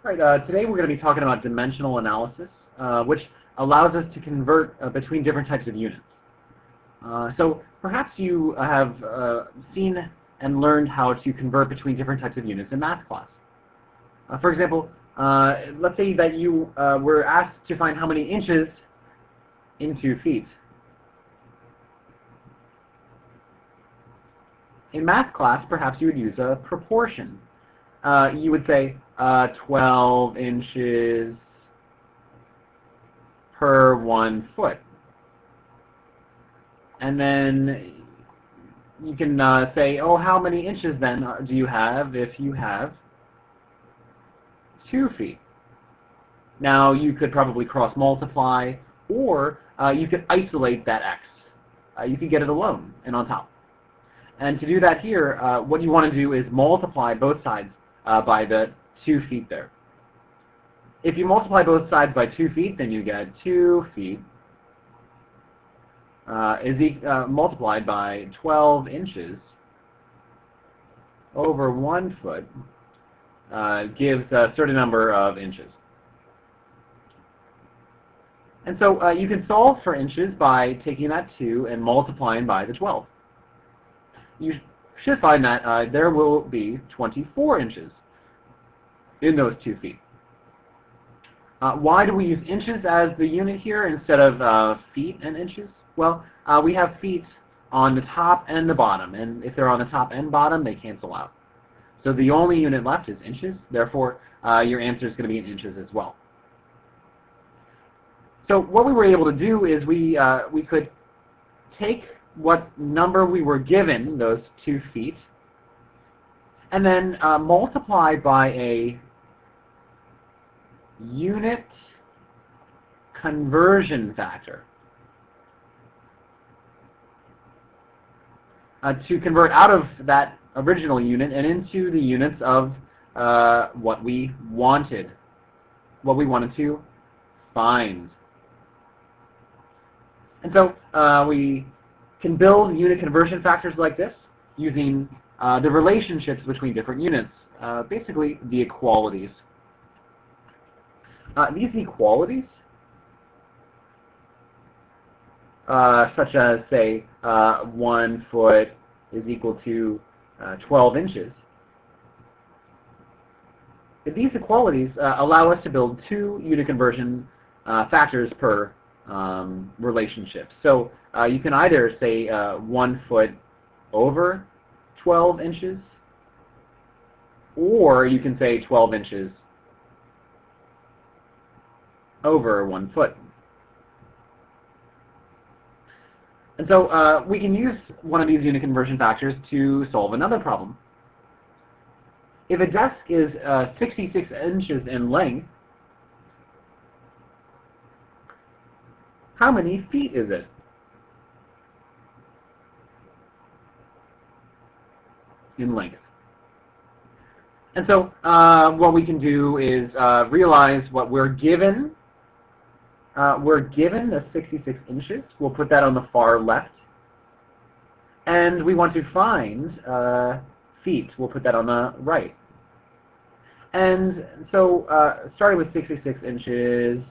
All right, today we're going to be talking about dimensional analysis, which allows us to convert between different types of units. So perhaps you have seen and learned how to convert between different types of units in math class. For example, let's say that you were asked to find how many inches into feet. In math class, perhaps you would use a proportion. You would say 12 inches per 1 foot. And then you can say, oh, how many inches then do you have if you have 2 feet? Now, you could probably cross multiply, or you could isolate that x. You could get it alone and on top. And to do that here, what you want to do is multiply both sides by the 2 feet there. If you multiply both sides by 2 feet, then you get 2 feet multiplied by 12 inches over 1 foot gives a certain number of inches. And so you can solve for inches by taking that 2 and multiplying by the 12. You should find that there will be 24 inches in those 2 feet. Why do we use inches as the unit here instead of feet and inches? Well, we have feet on the top and the bottom, and if they're on the top and bottom, they cancel out. So the only unit left is inches, therefore your answer is going to be in inches as well. So what we were able to do is we could take what number we were given, those 2 feet, and then multiply by a unit conversion factor to convert out of that original unit and into the units of what we wanted to find. And so we can build unit conversion factors like this using the relationships between different units, basically the equalities. These equalities, such as, say, 1 foot is equal to 12 inches, these equalities allow us to build 2 unit conversion factors per relationship. So you can either say 1 foot over 12 inches, or you can say 12 inches over 1 foot. And so we can use one of these unit conversion factors to solve another problem. If a desk is 66 inches in length, how many feet is it? In length. And so what we can do is realize what we're given. We're given the 66 inches. We'll put that on the far left. And we want to find feet. We'll put that on the right. And so starting with 66 inches,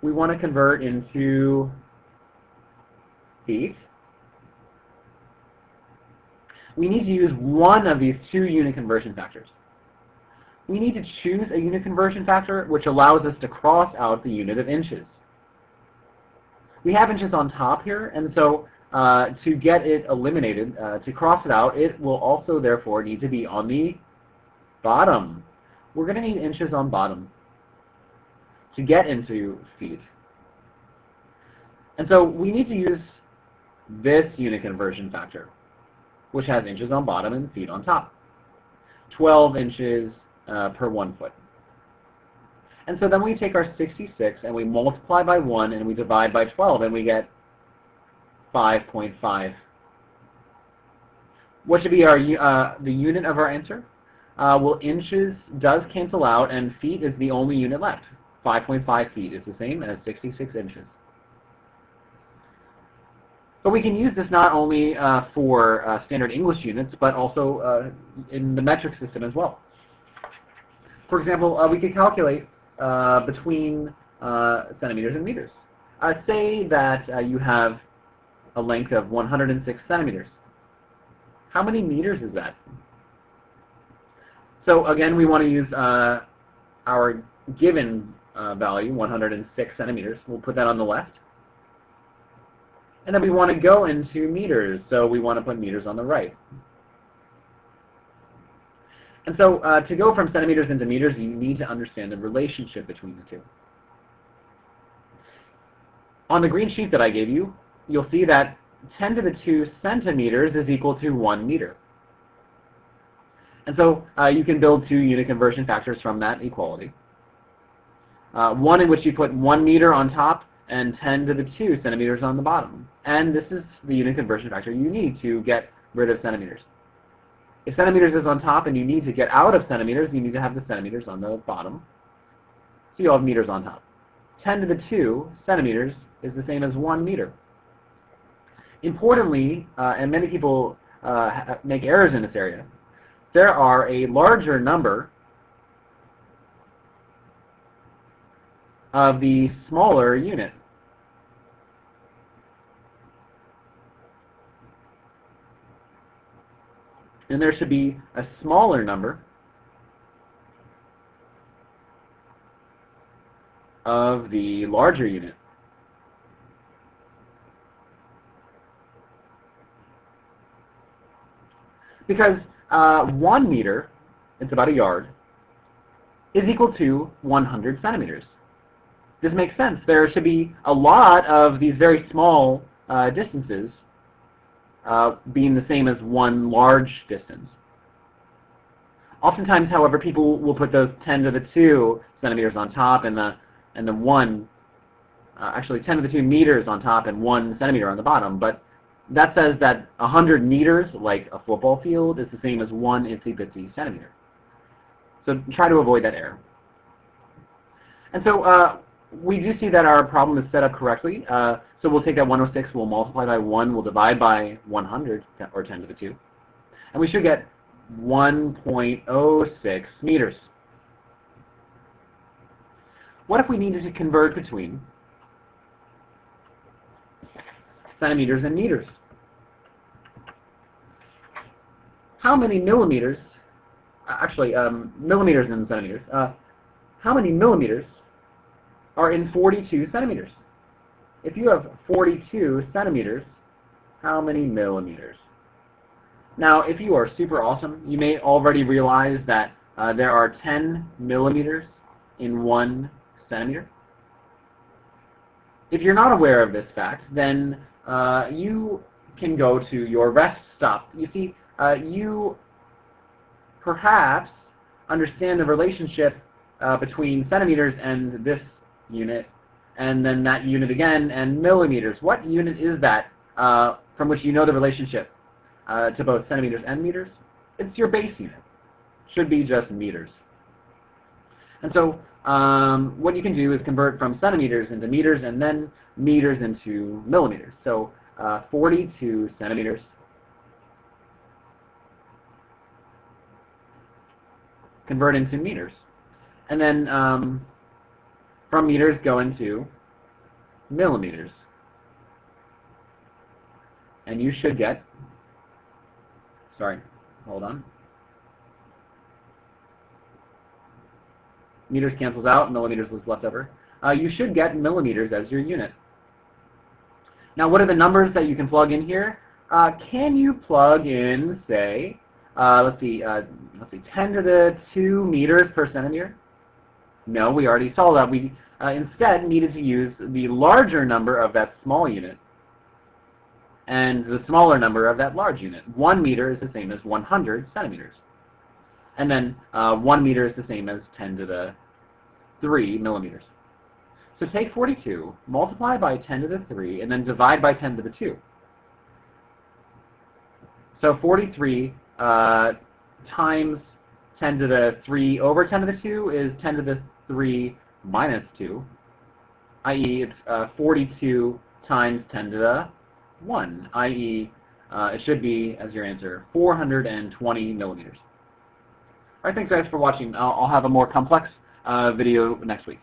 we want to convert into feet. We need to use one of these 2 unit conversion factors. We need to choose a unit conversion factor which allows us to cross out the unit of inches. We have inches on top here, and so to get it eliminated, to cross it out, it will also therefore need to be on the bottom. We're going to need inches on bottom to get into feet. And so we need to use this unit conversion factor, which has inches on bottom and feet on top. 12 inches per 1 foot. And so then we take our 66 and we multiply by 1 and we divide by 12 and we get 5.5. What should be our the unit of our answer? Well, inches does cancel out and feet is the only unit left. 5.5 feet is the same as 66 inches. But we can use this not only for standard English units, but also in the metric system as well. For example, we could calculate between centimeters and meters. Say that you have a length of 106 centimeters. How many meters is that? So again, we want to use our given value, 106 centimeters. We'll put that on the left. And then we want to go into meters, so we want to put meters on the right. And so to go from centimeters into meters, you need to understand the relationship between the two. On the green sheet that I gave you, you'll see that 10 to the 2 centimeters is equal to 1 meter. And so you can build two unit conversion factors from that equality. One in which you put 1 meter on top and 10 to the 2 centimeters on the bottom. And this is the unit conversion factor you need to get rid of centimeters. If centimeters is on top and you need to get out of centimeters, you need to have the centimeters on the bottom. So you'll have meters on top. 10 to the 2 centimeters is the same as 1 meter. Importantly, and many people make errors in this area, there are a larger number of the smaller unit. And there should be a smaller number of the larger unit. Because 1 meter, it's about a yard, is equal to 100 centimeters. This makes sense. There should be a lot of these very small distances being the same as one large distance. Oftentimes, however, people will put those 10 to the 2 centimeters on top and the 1, actually 10 to the 2 meters on top and 1 centimeter on the bottom. But that says that 100 meters, like a football field, is the same as 1 itsy-bitsy centimeter. So try to avoid that error. And so we do see that our problem is set up correctly. So we'll take that 106, we'll multiply by 1, we'll divide by 100, or 10 to the 2. And we should get 1.06 meters. What if we needed to convert between centimeters and meters? How many millimeters, millimeters and centimeters, how many millimeters are in 42 centimeters? If you have 42 centimeters, how many millimeters? Now, if you are super awesome, you may already realize that there are 10 millimeters in 1 centimeter. If you're not aware of this fact, then you can go to your rest stop. You see, you perhaps understand the relationship between centimeters and this unit, and then that unit again, and millimeters. What unit is that from which you know the relationship to both centimeters and meters? It's your base unit. Should be just meters. And so what you can do is convert from centimeters into meters and then meters into millimeters. So 42 centimeters convert into meters. And then from meters go into millimeters. And you should get, sorry, hold on. Meters cancels out, millimeters was left over. You should get millimeters as your unit. Now, what are the numbers that you can plug in here? Can you plug in, say, let's see, 10 to the 2 meters per centimeter? No, we already saw that. We instead needed to use the larger number of that small unit and the smaller number of that large unit. 1 meter is the same as 100 centimeters. And then 1 meter is the same as 10 to the 3 millimeters. So take 42, multiply by 10 to the 3, and then divide by 10 to the 2. So 43 times 10 to the 3 over 10 to the 2 is 10 to the 3 minus 2, i.e. it's 42 times 10 to the 1, i.e. It should be, as your answer, 420 millimeters. right, thanks guys for watching. I'll have a more complex video next week.